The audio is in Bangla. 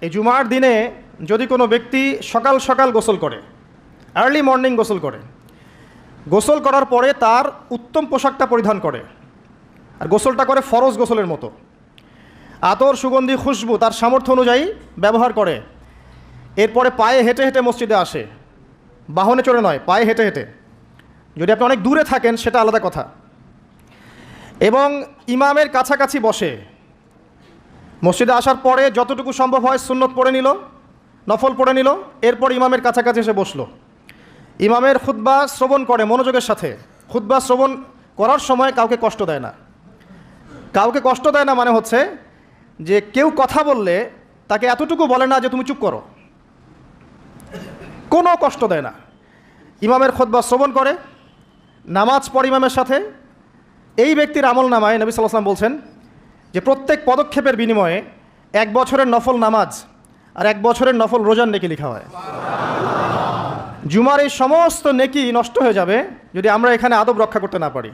এই জুমার দিনে যদি কোনো ব্যক্তি সকাল সকাল গোসল করে, আর্লি মর্নিং গোসল করে, গোসল করার পরে তার উত্তম পোশাকটা পরিধান করে আর গোসলটা করে ফরজ গোসলের মতো, আতর সুগন্ধি খুশবু তার সামর্থ্য অনুযায়ী ব্যবহার করে, এরপরে পায়ে হেঁটে হেঁটে মসজিদে আসে, বাহনে চড়ে নয়, পায়ে হেঁটে হেঁটে। যদি আপনি অনেক দূরে থাকেন সেটা আলাদা কথা। এবং ইমামের কাছাকাছি বসে মসজিদে আসার পরে যতটুকু সম্ভব হয় সুন্নত পড়ে নিল, নফল পড়ে নিল, এরপর ইমামের কাছাকাছি এসে বসলো। ইমামের খুতবা শ্রবণ করে মনোযোগের সাথে। খুতবা শ্রবণ করার সময় কাউকে কষ্ট দেয় না। কাউকে কষ্ট দেয় না মানে হচ্ছে যে কেউ কথা বললে তাকে এতটুকু বলে না যে তুমি চুপ করো, কোনো কষ্ট দেয় না। ইমামের খুতবা শ্রবণ করে, নামাজ পড়ে ইমামের সাথে। এই ব্যক্তির আমল নামায় নবী সাল্লাল্লাহু আলাইহি ওয়াসাল্লাম বলছেন যে প্রত্যেক পদক্ষেপের বিনিময়ে 1 বছরের নফল নামাজ আর 1 বছরের নফল রোজার নেকি লেখা হয়। জুমার এই সমস্ত নেকি নষ্ট হয়ে যাবে যদি আমরা এখানে আদব রক্ষা করতে না পারি।